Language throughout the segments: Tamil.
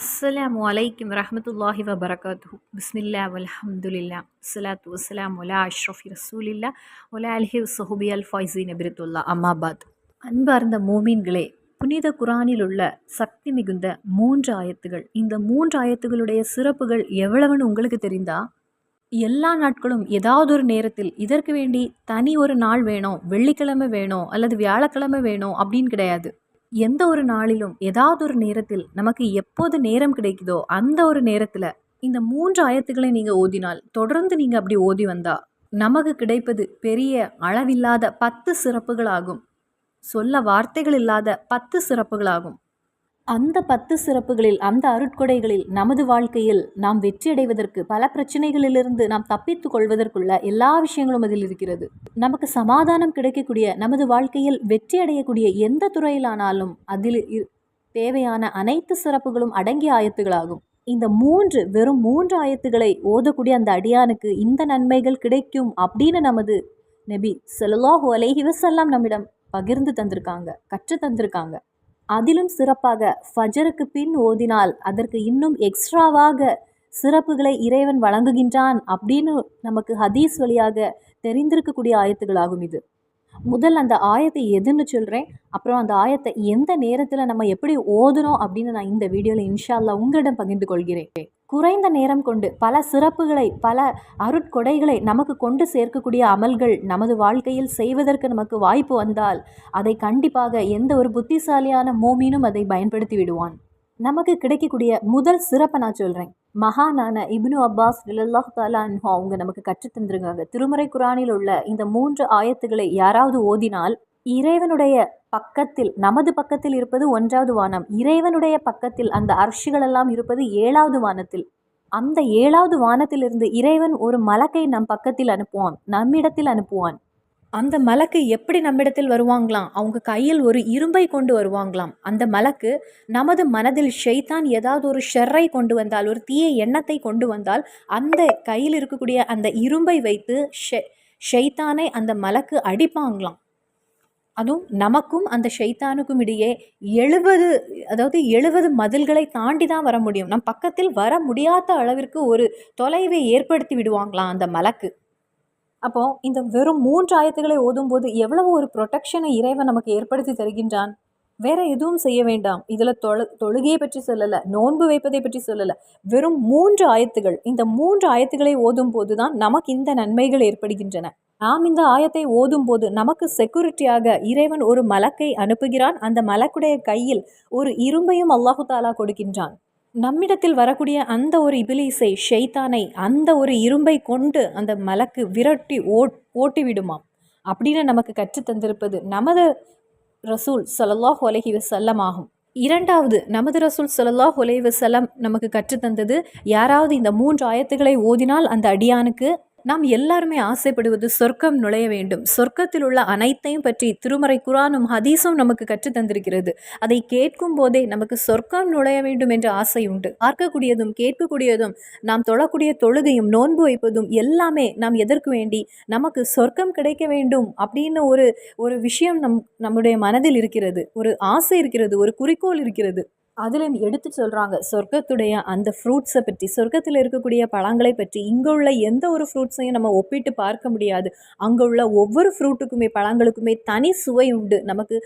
அஸ்ஸலாமு அலைக்கும் வரஹ்மத்துல்லாஹி வபரகாத்துஹு. பிஸ்மில்லா வல்ஹம்துலில்லா ஸலாத்து வஸ்ஸலாமு அலா அஷ்ரஃபி ரசூலில்லா வலா அலிஹி வஸ்ஸஹுபி அல் ஃபைஸீன பிரித்துல்லா அம்மாபாத். அன்பார்ந்த மோமீன்களே, புனித குரானில் உள்ள சக்தி மிகுந்த 3 ஆயத்துகள், இந்த 3 ஆயத்துகளுடைய சிறப்புகள் எவ்வளவுன்னு உங்களுக்கு தெரிந்தா? எல்லா நாட்களும் ஏதாவது ஒரு நேரத்தில் இதற்கு வேண்டி தனி ஒரு நாள் வேணும், வெள்ளிக்கிழமை வேணும் அல்லது வியாழக்கிழமை வேணும் அப்படின்னு கிடையாது. எந்த ஒரு நாளிலும் ஏதாவது ஒரு நேரத்தில் நமக்கு எப்போது நேரம் கிடைக்குதோ அந்த ஒரு நேரத்தில் இந்த 3 ஆயத்துக்களை நீங்கள் ஓதினால், தொடர்ந்து நீங்கள் அப்படி ஓதி வந்தா நமக்கு கிடைப்பது பெரிய அளவில்லாத 10 சிறப்புகளாகும். சொல்ல வார்த்தைகள் இல்லாத 10 சிறப்புகளாகும். அந்த 10 சிறப்புகளில், அந்த அருட்கொடைகளில் நமது வாழ்க்கையில் நாம் வெற்றியடைவதற்கு, பல பிரச்சனைகளிலிருந்து நாம் தப்பித்து கொள்வதற்குள்ள எல்லா விஷயங்களும் அதில் இருக்கிறது. நமக்கு சமாதானம் கிடைக்கக்கூடிய, நமது வாழ்க்கையில் வெற்றி அடையக்கூடிய எந்த துறையிலானாலும் அதில் தேவையான அனைத்து சிறப்புகளும் அடங்கிய ஆயத்துகளாகும். இந்த வெறும் 3 ஆயத்துகளை ஓதக்கூடிய அந்த அடியானுக்கு இந்த நன்மைகள் கிடைக்கும் அப்படின்னு நமது நபி ஸல்லல்லாஹு அலைஹி வஸல்லம் நம்மிடம் பகிர்ந்து தந்திருக்காங்க, கற்று தந்திருக்காங்க. அதிலும் சிறப்பாக ஃபஜருக்கு பின் ஓதினால் அதற்கு இன்னும் எக்ஸ்ட்ராவாக சிறப்புகளை இறைவன் வழங்குகின்றான் அப்படின்னு நமக்கு ஹதீஸ் வழியாக தெரிந்திருக்கக்கூடிய ஆயத்துகளாகும் இது. முதல் அந்த ஆயத்தை எதுன்னு சொல்கிறேன், அப்புறம் அந்த ஆயத்தை எந்த நேரத்தில் நம்ம எப்படி ஓதணும் அப்படின்னு நான் இந்த வீடியோவில் இன்ஷா அல்லாஹ் உங்களிடம் பகிர்ந்து கொள்கிறேன். குறைந்த நேரம் கொண்டு பல சிறப்புகளை, பல அருட்கொடைகளை நமக்கு கொண்டு சேர்க்கக்கூடிய அமல்கள் நமது வாழ்க்கையில் செய்வதற்கு நமக்கு வாய்ப்பு வந்தால் அதை கண்டிப்பாக எந்த ஒரு புத்திசாலியான மோமீனும் அதை பயன்படுத்தி விடுவான். நமக்கு கிடைக்கக்கூடிய முதல் சிறப்பை நான் சொல்கிறேன். மகானான இப்னு அப்பாஸ் ரலியல்லாஹு தஆலா அன்ஹு அவங்க நமக்கு கற்றுத்தந்திருக்காங்க. திருமறை குரானில் உள்ள இந்த 3 ஆயத்துகளை யாராவது ஓதினால், இறைவனுடைய பக்கத்தில், நமது பக்கத்தில் இருப்பது 1வது வானம், இறைவனுடைய பக்கத்தில் அந்த அர்ஷுகளெல்லாம் இருப்பது 7வது வானத்தில். அந்த 7வது வானத்திலிருந்து இறைவன் ஒரு மலக்கை நம் பக்கத்தில் அனுப்புவான், நம்மிடத்தில் அனுப்புவான். அந்த மலக்கு எப்படி நம்மிடத்தில் வருவாங்களாம்? அவங்க கையில் ஒரு இரும்பை கொண்டு வருவாங்களாம். அந்த மலக்கு நமது மனதில் ஷைத்தான் ஏதாவது ஒரு ஷர்ரை கொண்டு வந்தால், ஒரு தீய எண்ணத்தை கொண்டு வந்தால், அந்த கையில் இருக்கக்கூடிய அந்த இரும்பை வைத்து ஷைத்தானை அந்த மலக்கு அடிப்பாங்களாம். அதுவும் நமக்கும் அந்த ஷைத்தானுக்கும் இடையே 70 மதில்களை தாண்டி தான் வர முடியும். நம் பக்கத்தில் வர முடியாத அளவிற்கு ஒரு தொலைவை ஏற்படுத்தி விடுவாங்களாம் அந்த மலக்கு. அப்போது இந்த வெறும் 3 ஆயத்துக்களை ஓதும்போது எவ்வளவு ஒரு ப்ரொடெக்ஷனை இறைவன் நமக்கு ஏற்படுத்தி தருகின்றான். வேற எதுவும் செய்ய வேண்டாம். இதில் தொழுகையை பற்றி சொல்லலை, நோன்பு வைப்பதை பற்றி சொல்லலை. வெறும் 3 ஆயத்துகள். இந்த 3 ஆயத்துக்களை ஓதும் போது தான் நமக்கு இந்த நன்மைகள் ஏற்படுகின்றன. நாம் இந்த ஆயத்தை ஓதும் போது நமக்கு செக்யூரிட்டியாக இறைவன் ஒரு மலக்கை அனுப்புகிறான். அந்த மலக்குடைய கையில் ஒரு இரும்பையும் அல்லாஹு தாலா கொடுக்கின்றான். நம்மிடத்தில் வரக்கூடிய அந்த ஒரு இபிலீஸை, ஷைத்தானை, அந்த ஒரு இரும்பை கொண்டு அந்த மலக்கு விரட்டி ஓட்டி விடுமாம் அப்படின்னு நமக்கு கற்று தந்திருப்பது நமது ரசூல் ஸல்லல்லாஹு அலைஹி வஸல்லம் ஆகும். 2வது, நமது ரசூல் ஸல்லல்லாஹு அலைஹி வஸல்லம் நமக்கு கற்றுத்தந்தது, யாராவது இந்த 3 ஆயத்துக்களை ஓதினால் அந்த அடியானுக்கு, நாம் எல்லாருமே ஆசைப்படுவது சொர்க்கம் நுழைய வேண்டும். சொர்க்கத்தில் உள்ள அனைத்தையும் பற்றி திருமறை குரானும் ஹதீஸும் நமக்கு கற்று தந்திருக்கிறது. அதை கேட்கும் போதே நமக்கு சொர்க்கம் நுழைய வேண்டும் என்ற ஆசை உண்டு. பார்க்கக்கூடியதும் கேட்கக்கூடியதும், நாம் தொழக்கூடிய தொழுகையும் நோன்பு வைப்பதும் எல்லாமே நாம் எதற்கு வேண்டி, நமக்கு சொர்க்கம் கிடைக்க வேண்டும் அப்படின்னு ஒரு விஷயம் நம்முடைய மனதில் இருக்கிறது, ஒரு ஆசை இருக்கிறது, ஒரு குறிக்கோள் இருக்கிறது. அதிலும் எடுத்து சொல்கிறாங்க சொர்க்கத்துடைய அந்த ஃப்ரூட்ஸை பற்றி, சொர்க்கத்தில் இருக்கக்கூடிய பழங்களை பற்றி. இங்கே உள்ள எந்த ஒரு ஃப்ரூட்ஸையும் நம்ம ஒப்பிட்டு பார்க்க முடியாது. அங்கே உள்ள ஒவ்வொரு ஃப்ரூட்டுக்குமே, பழங்களுக்குமே தனி சுவை உண்டு. நமக்கு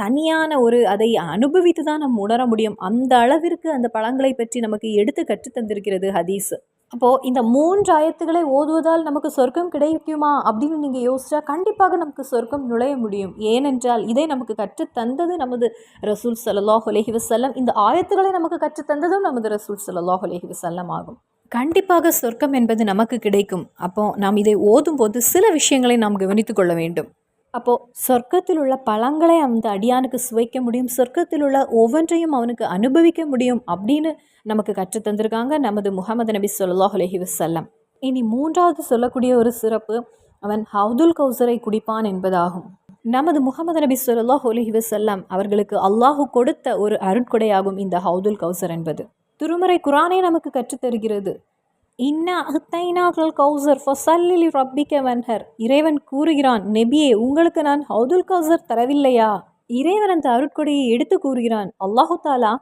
தனியான ஒரு அதை அனுபவித்து தான் நம்ம உணர முடியும். அந்த அளவிற்கு அந்த பழங்களை பற்றி நமக்கு எடுத்து கற்றுத்தந்திருக்கிறது ஹதீஸ். அப்போது இந்த 3 ஆயத்துக்களை ஓதுவதால் நமக்கு சொர்க்கம் கிடைக்குமா அப்படின்னு நீங்கள் யோசிச்சா கண்டிப்பாக நமக்கு சொர்க்கம் நுழைய முடியும். ஏனென்றால் இதை நமக்கு கற்றுத்தந்தது நமது ரசூல் ஸல்லல்லாஹு அலைஹி வஸல்லம். இந்த ஆயத்துக்களை நமக்கு கற்றுத்தந்ததும் நமது ரசூல் ஸல்லல்லாஹு அலைஹி வஸல்லம் ஆகும். கண்டிப்பாக சொர்க்கம் என்பது நமக்கு கிடைக்கும். அப்போது நாம் இதை ஓதும்போது சில விஷயங்களை நாம் கவனித்து கொள்ள வேண்டும். அப்போது சொர்க்கத்தில் உள்ள பழங்களை அந்த அடியானுக்கு சுவைக்க முடியும், சொர்க்கத்தில் உள்ள ஒவ்வொன்றையும் அவனுக்கு அனுபவிக்க முடியும் அப்படின்னு நமக்கு கற்றுத்தந்திருக்காங்க நமது முஹம்மது நபி ஸல்லல்லாஹு அலைஹி வஸல்லம். இனி 3வது சொல்லக்கூடிய ஒரு சிறப்பு, அவன் ஹவுதுல் கௌசரை குடிப்பான் என்பதாகும். நமது முஹம்மது நபி ஸல்லல்லாஹு அலைஹி வஸல்லம் அவர்களுக்கு அல்லாஹு கொடுத்த ஒரு அருட்கொடையாகும் இந்த ஹவுதுல் கௌசர் என்பது. திருமறை குரானே நமக்கு கற்றுத்தருகிறது. இன்னா அஹ்தைனாகல் கௌசர் ஃபஸல்லி லிரப்பிக வன்ஹர். இறைவன் கூறுகிறான், நபியே, உங்களுக்கு நான் ஹவுதுல் கௌசர் தரவில்லையா? இறைவன் அந்த அருட்கொடையை எடுத்து கூறுகிறான். அல்லாஹு தாலா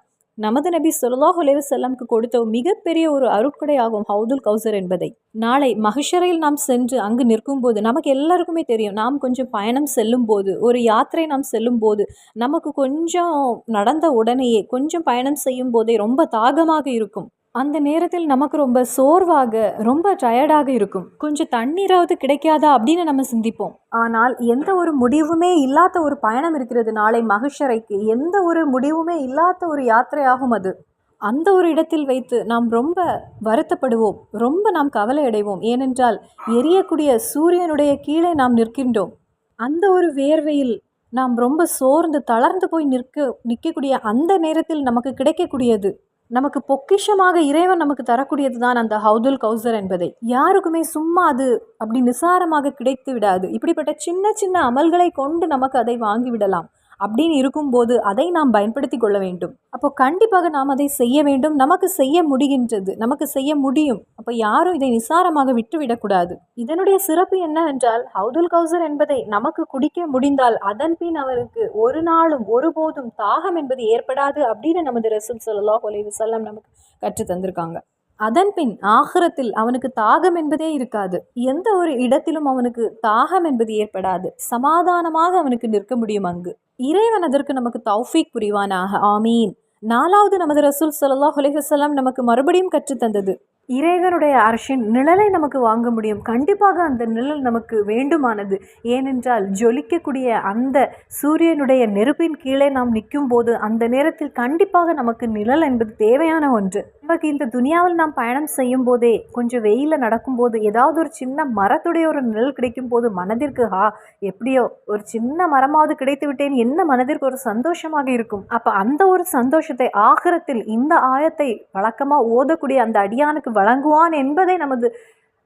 நமது நபி ஸல்லல்லாஹு அலைஹி வஸல்லம்க்கு கொடுத்த மிகப்பெரிய ஒரு அருட்கொடையாகும் ஹவுதுல் கௌசர் என்பதை. நாளை மஹ்ஷரில் நாம் சென்று அங்கு நிற்கும்போது நமக்கு எல்லாருக்குமே தெரியும், நாம் கொஞ்சம் பயணம் செல்லும் போது, ஒரு யாத்திரை நாம் செல்லும் போது, நமக்கு கொஞ்சம் நடந்த உடனேயே கொஞ்சம் பயணம் செய்யும் போதே ரொம்ப தாகமாக இருக்கும். அந்த நேரத்தில் நமக்கு ரொம்ப சோர்வாக, ரொம்ப டயர்டாக இருக்கும். கொஞ்சம் தண்ணீராவது கிடைக்காதா அப்படின்னு நம்ம சிந்திப்போம். ஆனால் எந்த ஒரு முடிவுமே இல்லாத ஒரு பயணம் இருக்கிறது நாளை மஹ்ஷரைக்கு. எந்த ஒரு முடிவுமே இல்லாத ஒரு யாத்திரையாகும் அது. அந்த ஒரு இடத்தில் வைத்து நாம் ரொம்ப வருத்தப்படுவோம், ரொம்ப நாம் கவலை அடைவோம். ஏனென்றால் எரியக்கூடிய சூரியனுடைய கீழே நாம் நிற்கின்றோம். அந்த ஒரு வேர்வையில் நாம் ரொம்ப சோர்ந்து தளர்ந்து போய் நிற்கக்கூடிய அந்த நேரத்தில் நமக்கு கிடைக்கக்கூடியது, நமக்கு பொக்கிஷமாக இறைவன் நமக்கு தரக்கூடியது தான் அந்த ஹவுதுல் கௌசர் என்பதை. யாருக்குமே சும்மா அது அப்படி நிசாரமாக கிடைத்து விடாது. இப்படிப்பட்ட சின்ன சின்ன அமல்களை கொண்டு நமக்கு அதை வாங்கிவிடலாம். அப்படின்னு இருக்கும்போது அதை நாம் பயன்படுத்தி கொள்ள வேண்டும். அப்போ கண்டிப்பாக நாம் அதை செய்ய வேண்டும். நமக்கு செய்ய முடிகின்றது, நமக்கு செய்ய முடியும். அப்போ யாரும் இதை நிசாரமாக விட்டுவிடக்கூடாது. இதனுடைய சிறப்பு என்னவென்றால், ஹவுதுல் கௌசர் என்பதை நமக்கு குடிக்க முடிந்தால் அதன் பின் அவருக்கு ஒரு நாளும் ஒருபோதும் தாகம் என்பது ஏற்படாது அப்படின்னு நமது ரசூல் ஸல்லல்லாஹு அலைஹி வஸல்லம் நமக்கு கற்று தந்திருக்காங்க. அதன் பின் ஆகிரத்தில் அவனுக்கு தாகம் என்பதே இருக்காது. எந்த ஒரு இடத்திலும் அவனுக்கு தாகம் என்பது ஏற்படாது. சமாதானமாக அவனுக்கு நிற்க முடியும் அங்கு. இறைவன் அதற்கு நமக்கு தௌஃபீக் புரிவானாக. ஆமீன். 4வது நமது ரசூல் ஸல்லல்லாஹு அலைஹி வஸல்லம் நமக்கு மறுபடியும் கற்றுத்தந்தது, இறைவனுடைய அர்ஷின் நிழலை நமக்கு வாங்க முடியும். கண்டிப்பாக அந்த நிழல் நமக்கு வேண்டுமானது. ஏனென்றால் ஜொலிக்கக்கூடிய அந்த சூரியனுடைய நெருப்பின் கீழே நாம் நிற்கும் போது அந்த நேரத்தில் கண்டிப்பாக நமக்கு நிழல் என்பது தேவையான ஒன்று. நமக்கு இந்த துனியாவில் நாம் பயணம் செய்யும் போதே கொஞ்சம் வெயிலில் நடக்கும்போது ஏதாவது ஒரு சின்ன மரத்துடைய ஒரு நிழல் கிடைக்கும் போது மனதிற்கு எப்படியோ ஒரு சின்ன மரமாவது கிடைத்து விட்டேன் என்ன மனதிற்கு ஒரு சந்தோஷமாக இருக்கும். அப்போ அந்த ஒரு சந்தோஷத்தை ஆகிரத்தில் இந்த ஆயத்தை வழக்கமாக ஓதக்கூடிய அந்த அடியானுக்கு வழங்குவான் என்பதை நமது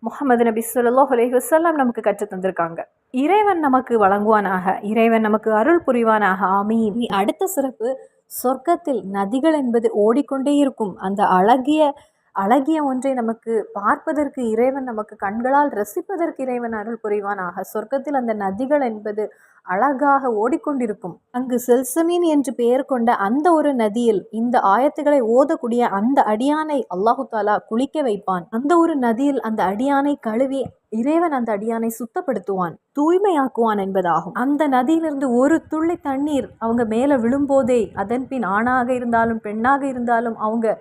முஹம்மது நபி ஸல்லல்லாஹு அலைஹி வஸல்லம் நமக்கு கற்று தந்திருக்காங்க. இறைவன் நமக்கு வழங்குவானாக, இறைவன் நமக்கு அருள் புரிவானாக. ஆமீன். அடுத்த சிறப்பு, சொர்க்கத்தில் நதிகள் என்பது ஓடிக்கொண்டே இருக்கும். அந்த அழகிய ஒன்றை நமக்கு பார்ப்பதற்கு இறைவன் நமக்கு கண்களால் ரசிப்பதற்கு இறைவன் அருள் புரிவானாக. சொர்க்கத்தில் அந்த நதிகள் என்பது அழகாக ஓடிக்கொண்டிருக்கும். அங்கு செல்சமீன் என்று பெயர் கொண்ட அந்த ஒரு நதியில் இந்த ஆயத்துக்களை ஓதக்கூடிய அந்த அடியானை அல்லாஹு தாலா குளிக்க வைப்பான். அந்த ஒரு நதியில் அந்த அடியானை கழுவி இறைவன் அந்த அடியானை சுத்தப்படுத்துவான், தூய்மையாக்குவான் என்பதாகும். அந்த நதியிலிருந்து ஒரு துள்ளி தண்ணீர் அவங்க மேலே விழும்போதே அதன் பின் ஆணாக இருந்தாலும் பெண்ணாக இருந்தாலும் அவங்க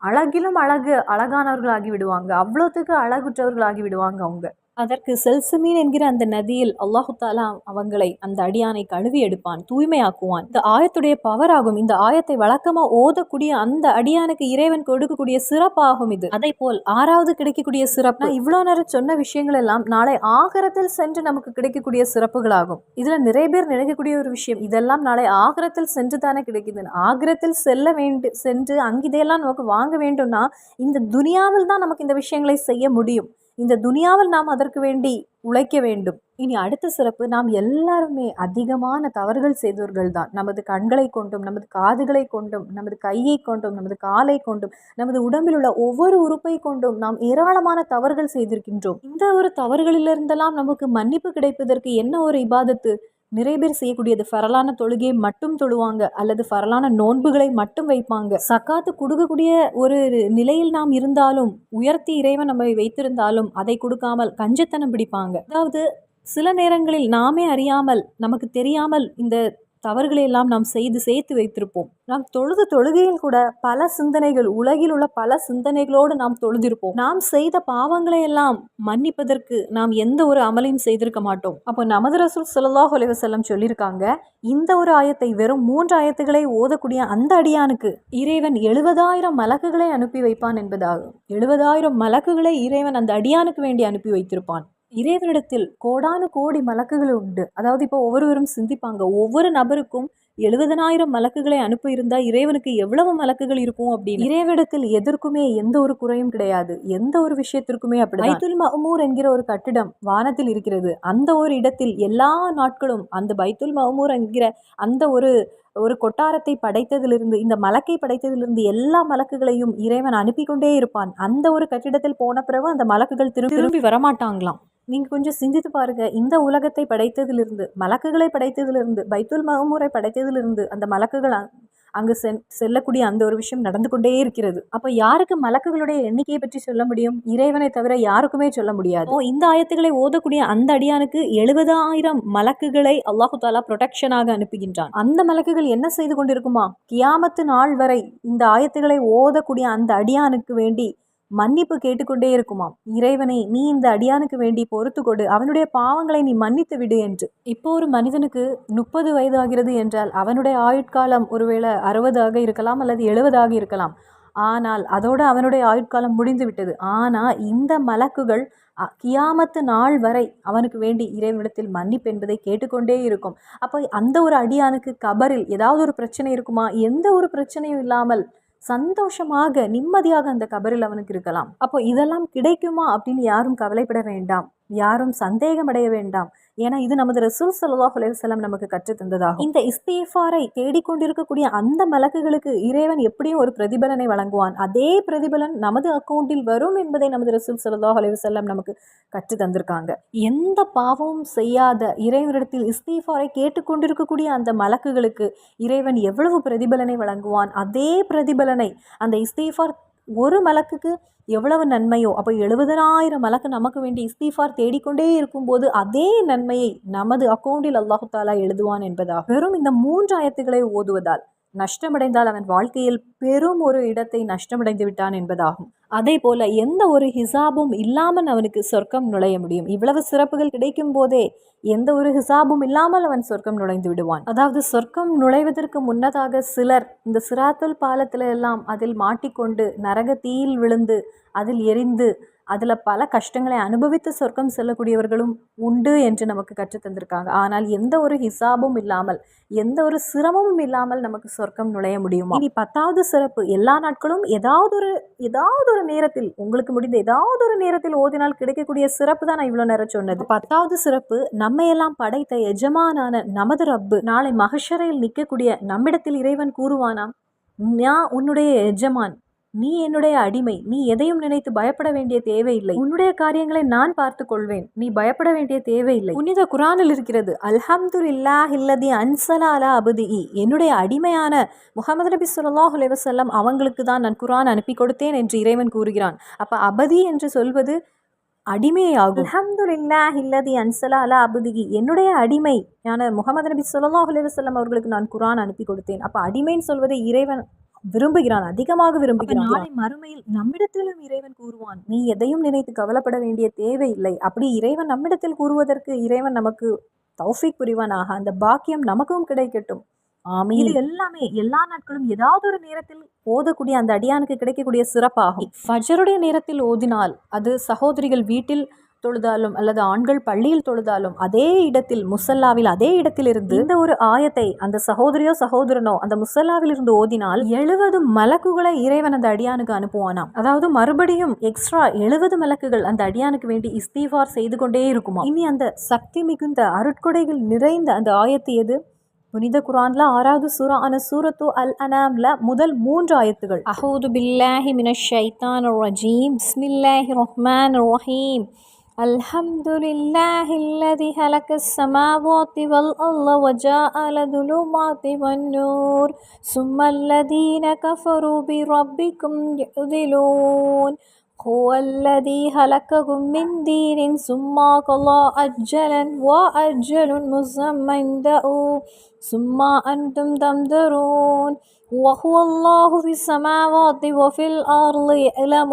அழகிலும் அழகானவர்களாகி விடுவாங்க. அவ்வளோத்துக்கு அழகுற்றவர்களாகி விடுவாங்க அவங்க. அதற்கு செல்சமீன் என்கிற அந்த நதியில் அல்லாஹு தாலா அவங்களை, அந்த அடியானை கழுவி எடுப்பான், தூய்மையாக்குவான். இந்த ஆயத்துடைய பவர் ஆகும். இந்த ஆயத்தை வழக்கமாக ஓதக்கூடிய அந்த அடியானுக்கு இறைவன் கொடுக்கக்கூடிய சிறப்பாகும் இது. அதே போல் 6வது கிடைக்கக்கூடிய சிறப்பு, இவ்வளோ நேரம் சொன்ன விஷயங்கள் எல்லாம் நாளை ஆகிரத்தில் சென்று நமக்கு கிடைக்கக்கூடிய சிறப்புகளாகும். இதுல நிறைய பேர் நினைக்கக்கூடிய ஒரு விஷயம், இதெல்லாம் நாளை ஆகிரத்தில் சென்று தானே கிடைக்குது. ஆகிரத்தில் சென்று அங்கு இதையெல்லாம் நமக்கு வாங்க வேண்டும்னா இந்த துனியாவில் தான் நமக்கு இந்த விஷயங்களை செய்ய முடியும். இந்த துனியாவில் நாம் அதற்கு வேண்டி உழைக்க வேண்டும். இனி அடுத்த சிறப்பு, நாம் எல்லாருமே அதிகமான தவறுகள் செய்தவர்கள் தான். நமது கண்களை கொண்டும், நமது காதுகளை கொண்டும், நமது கையை கொண்டும், நமது காலை கொண்டும், நமது உடம்பில் உள்ள ஒவ்வொரு உறுப்பை கொண்டும் நாம் ஏராளமான தவறுகள் செய்திருக்கின்றோம். இந்த ஒரு தவறுகளிலிருந்தெல்லாம் நமக்கு மன்னிப்பு கிடைப்பதற்கு என்ன ஒரு இபாதத்து? நிறைய பேர் செய்யக்கூடியது ஃபரலான தொழுகையை மட்டும் தொழுவாங்க, அல்லது ஃபரலான நோன்புகளை மட்டும் வைப்பாங்க. சக்காத்து கொடுக்கக்கூடிய ஒரு நிலையில் நாம் இருந்தாலும், உயர்த்தி இறைவன் நம்மை வைத்திருந்தாலும் அதை கொடுக்காமல் கஞ்சத்தனம் பிடிப்பாங்க. அதாவது சில நேரங்களில் நாமே அறியாமல், நமக்கு தெரியாமல் இந்த தவறுகளை எல்லாம் நாம் செய்து சேர்த்து வைத்திருப்போம். நாம் தொழுகையில் கூட பல சிந்தனைகள், உலகில் உள்ள பல சிந்தனைகளோடு நாம் தொழுதிருப்போம். நாம் செய்த பாவங்களை எல்லாம் மன்னிப்பதற்கு நாம் எந்த ஒரு அமலையும் செய்திருக்க மாட்டோம். அப்போ நமது ரசூல் ஸல்லல்லாஹு அலைஹி வஸல்லம் சொல்லியிருக்காங்க, இந்த ஒரு ஆயத்தை வெறும் 3 ஆயத்துக்களை ஓதக்கூடிய அந்த அடியானுக்கு இறைவன் 70,000 மலக்குகளை அனுப்பி வைப்பான் என்பதாகும். 70,000 மலக்குகளை இறைவன் அந்த அடியானுக்கு வேண்டி அனுப்பி வைத்திருப்பான். இறைவனிடத்தில் கோடானு கோடி மலக்குகள் உண்டு. அதாவது இப்போ ஒவ்வொருவரும் சிந்திப்பாங்க, ஒவ்வொரு நபருக்கும் 70,000 மலக்குகளை அனுப்பி இருந்தா இறைவனுக்கு எவ்வளவு மலக்குகள் இருக்கும் அப்படின்னு. இறைவனிடத்தில் எதற்குமே எந்த ஒரு குறையும் கிடையாது. எந்த ஒரு விஷயத்திற்குமே அப்படி. பைத்துல் மஅமூர் என்கிற ஒரு கட்டிடம் வானத்தில் இருக்கிறது. அந்த ஒரு இடத்தில் எல்லா நாட்களும் அந்த பைத்துல் மஅமூர் என்கிற அந்த ஒரு கொட்டாரத்தை படைத்ததிலிருந்து, இந்த மலக்கை படைத்ததிலிருந்து எல்லா மலக்குகளையும் இறைவன் அனுப்பி கொண்டே இருப்பான். அந்த ஒரு கட்டிடத்தில் போன பிறகு அந்த மலக்குகள் திரும்பி வரமாட்டாங்களாம். நீங்கள் கொஞ்சம் சிந்தித்து பாருங்கள். இந்த உலகத்தை படைத்ததிலிருந்து, மலக்குகளை படைத்ததிலிருந்து, பைத்துல் மஅமூரை படைத்ததிலிருந்து அந்த மலக்குகள் அங்கு செல்லக்கூடிய அந்த ஒரு விஷயம் நடந்து கொண்டே இருக்கிறது. அப்போ யாருக்கு மலக்குகளுடைய எண்ணிக்கையை பற்றி சொல்ல முடியும்? இறைவனை தவிர யாருக்குமே சொல்ல முடியாது. இந்த ஆயத்துக்களை ஓதக்கூடிய அந்த அடியானுக்கு 70,000 மலக்குகளை அல்லாஹு தாலா ப்ரொடெக்ஷனாக அனுப்புகின்றான். அந்த மலக்குகள் என்ன செய்து கொண்டிருக்குமா? கியாமத்து நாள் வரை இந்த ஆயத்துக்களை ஓதக்கூடிய அந்த அடியானுக்கு வேண்டி மன்னிப்பு கேட்டுக்கொண்டே இருக்குமாம். இறைவனை நீ இந்த அடியானுக்கு வேண்டி பொறுத்து கொடு, அவனுடைய பாவங்களை நீ மன்னித்து விடு என்று. இப்போ ஒரு மனிதனுக்கு 30 வயது ஆகிறது என்றால் அவனுடைய ஆயுட்காலம் ஒருவேளை 60 இருக்கலாம் அல்லது 70 இருக்கலாம். ஆனால் அதோடு அவனுடைய ஆயுட்காலம் முடிந்து விட்டது. ஆனால் இந்த மலக்குகள் கியாமத்து நாள் வரை அவனுக்கு வேண்டி இறைவனிடத்தில் மன்னிப்பு என்பதை கேட்டுக்கொண்டே இருக்கும். அப்போ அந்த ஒரு அடியானுக்கு கபரில் ஏதாவது ஒரு பிரச்சனை இருக்குமா? எந்த ஒரு பிரச்சனையும் இல்லாமல் சந்தோஷமாக நிம்மதியாக அந்த கபரில் அவனுக்கு இருக்கலாம். அப்போ இதெல்லாம் கிடைக்குமா அப்படின்னு யாரும் கவலைப்பட வேண்டாம், யாரும் சந்தேகமடைய வேண்டாம். ஏன்னா இது நமது ரசூல் ஸல்லல்லாஹு அலைஹி வஸல்லம் நமக்கு கற்றுத் தந்ததாகும். இந்த இஸ்திஃபாரை தேடிக்கொண்டிருக்கக்கூடிய அந்த மலக்குகளுக்கு இறைவன் எப்படியும் ஒரு பிரதிபலனை வழங்குவான். அதே பிரதிபலன் நமது அக்கௌண்டில் வரும் என்பதை நமது ரசூல் ஸல்லல்லாஹு அலைஹி வஸல்லம் நமக்கு கற்று தந்திருக்காங்க. எந்த பாவமும் செய்யாத இறைவனிடத்தில் இஸ்திஃபாரை கேட்டுக்கொண்டிருக்கக்கூடிய அந்த மலக்குகளுக்கு இறைவன் எவ்வளவு பிரதிபலனை வழங்குவான். அதே பிரதிபலனை அந்த இஸ்திஃபார் ஒரு மலக்குக்கு எவ்வளவு நன்மையோ, அப்போ 70,000 மலக்கு நமக்கு வேண்டி இஸ்திஃபார் தேடிக்கொண்டே இருக்கும்போது அதே நன்மையை நமது அக்கௌண்டில் அல்லாஹு தாலா எழுதுவான் என்பதா. வெறும் இந்த 3 ஆயத்துக்களை ஓதுவதால் நஷ்டமடைந்தால் அவன் வாழ்க்கையில் பெரும் ஒரு இடத்தை நஷ்டமடைந்து விட்டான் என்பதாகும். அதே போல எந்த ஒரு ஹிசாபும் இல்லாமல் அவனுக்கு சொர்க்கம் நுழைய முடியும். இவ்வளவு சிறப்புகள் கிடைக்கும் போதே எந்த ஒரு ஹிசாபும் இல்லாமல் அவன் சொர்க்கம் நுழைந்து விடுவான். அதாவது சொர்க்கம் நுழைவதற்கு முன்னதாக சிலர் இந்த சிராத்துல் பாலத்தில் எல்லாம் அதில் மாட்டிக்கொண்டு நரக தீயில் விழுந்து அதில் எரிந்து அதில் பல கஷ்டங்களை அனுபவித்து சொர்க்கம் செல்லக்கூடியவர்களும் உண்டு என்று நமக்கு கற்று தந்திருக்காங்க. ஆனால் எந்த ஒரு ஹிசாபும் இல்லாமல் எந்த ஒரு சிரமமும் இல்லாமல் நமக்கு சொர்க்கம் நுழைய முடியுமா? இனி 10வது சிறப்பு, எல்லா நாட்களும் ஏதாவது ஒரு நேரத்தில் உங்களுக்கு முடிந்த ஏதாவது ஒரு நேரத்தில் ஓதினால் கிடைக்கக்கூடிய சிறப்பு தான் நான் இவ்வளோ நேரம் சொன்னது. 10வது சிறப்பு, நம்மையெல்லாம் படைத்த எஜமானான நமது ரப்பு நாளை மஹ்ஷரில் நிற்கக்கூடிய நம்மிடத்தில் இறைவன் கூறுவானாம், நான் உன்னுடைய எஜமான், நீ என்னுடைய அடிமை, நீ எதையும் நினைத்து பயப்பட வேண்டிய தேவையில்லை, உன்னுடைய காரியங்களை நான் பார்த்து கொள்வேன், நீ பயப்பட வேண்டிய தேவையில்லை. புனித குர்ஆனில் இருக்கிறது, அல்ஹம்துலில்லாஹில்லதி அன்ஸல அலா அப்திஹி, என்னுடைய அடிமையான முஹம்மது நபி ஸல்லல்லாஹு அலைஹி வஸல்லம் அவங்களுக்கு தான் நான் குர்ஆன் அனுப்பி கொடுத்தேன் என்று இறைவன் கூறுகிறான். அப்ப அபதி என்று சொல்வது அடிமையாகும். அல்ஹம்துலில்லாஹில்லதி அன்ஸல அலா அப்திஹி, என்னுடைய அடிமையான முஹம்மது நபி ஸல்லல்லாஹு அலைஹி வஸல்லம் அவர்களுக்கு நான் குர்ஆன் அனுப்பி கொடுத்தேன். அப்ப அடிமைன்னு சொல்வதை இறைவன் விரும்புகிறான், அதிகமாக விரும்புகிறான். நாளை மறுமையில் நம்மிடத்திலும் இறைவன் கூறுவான், நீ எதையும் நினைத்து கவலைப்பட வேண்டிய தேவையில்லை. அப்படி இறைவன் நம்மிடத்தில் கூறுவதற்கு இறைவன் நமக்கு தௌஃபீக் புரிவானாக. அந்த பாக்கியம் நமக்கும் கிடைக்கட்டும். ஆமீன். இது எல்லாமே எல்லா நாட்களும் ஏதாவது ஒரு நேரத்தில் ஓதக்கூடிய அந்த அடியானுக்கு கிடைக்கக்கூடிய சிறப்பாகும். ஃபஜருடைய நேரத்தில் ஓதினால் அது சகோதரிகள் வீட்டில் தொழுதாலும் அல்லது ஆண்கள் பள்ளியில் தொழுதாலும் அதே இடத்தில் முசல்லாவில் அதே இடத்தில் இருந்து இந்த ஒரு ஆயத்தை அந்த சகோதரியோ சகோதரனோ அந்த முசல்லாவில் இருந்து ஓதினால் 70 மலக்குகளை இறைவன் அந்த அடியானுக்கு அனுப்புவானாம். அதாவது மறுபடியும் எக்ஸ்ட்ரா 70 மலக்குகள் அந்த அடியானுக்கு வேண்டி இஸ்திஃபார் செய்து கொண்டே இருக்குமா. இனி அந்த சக்தி மிகுந்த அருட்கொடைகள் நிறைந்த அந்த ஆயத்து எது? புனித குர்ஆன்ல 6வது சூரா ஆன சூரத்து அல் அனாம்ல முதல் 3 ஆயத்துகள். அஹூது பில்லாஹி மினஷ் ஷைத்தானிர் ரஜீம், பிஸ்மில்லாஹிர் ரஹ்மானிர் ரஹீம், அல்ஹம்துலில்லாஹில்லதி ஹலக்கஸ் ஸமாவாத்தி வல் அர்த வஜஅல ظுலுமாத்தி வன்னூர் சும்மல்லதீன கஃபரு பிரப்பிக்கும் யுதிலூன் ஹுவல்லதி ஹலக்ககும் மின் தீனின் சும்மா கலா அஜ்ஜலன் வ அஜ்ஜலுன் முஸம்மந்தஉ சும்மா அன்தும் தம்தரூன் وهو الله في السماوات وفي الأرض يعلم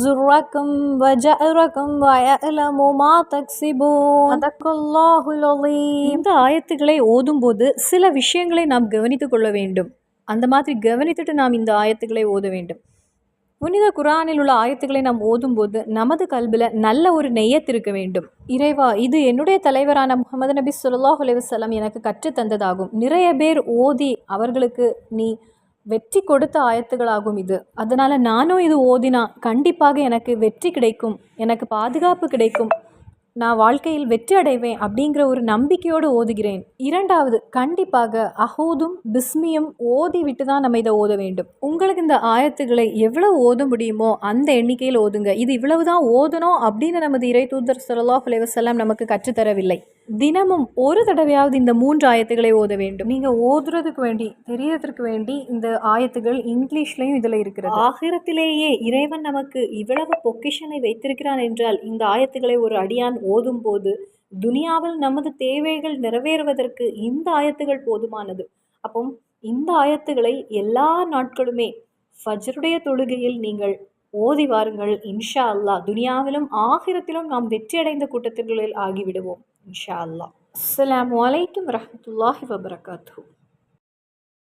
سركم وجهركم ويعلم ما تكسبون صدق الله العظيم. இந்த ஆயத்துக்களை ஓதும்போது சில விஷயங்களை நாம் கவனித்துக் கொள்ள வேண்டும். அந்த மாதிரி கவனித்துட்டு நாம் இந்த ஆயத்துக்களை ஓத வேண்டும். புனித குர்ஆனில் உள்ள ஆயத்துக்களை நாம் ஓதும்போது நமது கல்பில் நல்ல ஒரு நெய்யத் இருக்க வேண்டும். இறைவா, இது என்னுடைய தலைவரான முஹம்மது நபி ஸல்லல்லாஹு அலைஹி வஸல்லம் எனக்கு கற்று தந்ததாகும். நிறைய பேர் ஓதி அவர்களுக்கு நீ வெற்றி கொடுத்த ஆயத்துகளாகும் இது. அதனால் நானும் இது ஓதினா கண்டிப்பாக எனக்கு வெற்றி கிடைக்கும், எனக்கு பாதுகாப்பு கிடைக்கும், நான் வாழ்க்கையில் வெற்றி அடைவேன் அப்படிங்கிற ஒரு நம்பிக்கையோடு ஓதுகிறேன். 2வது, கண்டிப்பாக அஹூதும் பிஸ்மியும் ஓதி விட்டு தான் நம்ம இதை ஓத வேண்டும். உங்களுக்கு இந்த ஆயத்துக்களை எவ்வளவு ஓத முடியுமோ அந்த எண்ணிக்கையில் ஓதுங்க. இது இவ்வளவு தான் ஓதணும் அப்படின்னு நமது இறை தூதர் ஸல்லல்லாஹு அலைஹி வஸல்லம் நமக்கு கற்றுத்தரவில்லை. தினமும் ஒரு தடவையாவது இந்த 3 ஆயத்துகளை ஓத வேண்டும். நீங்கள் ஓதுறதுக்கு வேண்டி, தெரியறதுக்கு வேண்டி இந்த ஆயத்துகள் இங்கிலீஷ்லேயும் இதில் இருக்கிறது. ஆகிரத்திலேயே இறைவன் நமக்கு இவ்வளவு பொக்கிஷனை வைத்திருக்கிறான் என்றால் இந்த ஆயத்துக்களை ஒரு அடியான் ஓதும் போது துனியாவில் நமது தேவைகள் நிறைவேறுவதற்கு இந்த ஆயத்துகள் போதுமானது. அப்போ இந்த ஆயத்துகளை எல்லா நாட்களுமே ஃபஜ்ருடைய தொழுகையில் நீங்கள் ஓதி வாருங்கள். இன்ஷா அல்லாஹ் துனியாவிலும் ஆகிரத்திலும் நாம் வெற்றியடைந்த கூட்டத்திற்குள்ளில் ஆகிவிடுவோம் இன்ஷா அல்லாஹ். அஸ்ஸலாமு அலைக்கும் வரஹ்மத்துல்லாஹி வபரகாத்துஹு.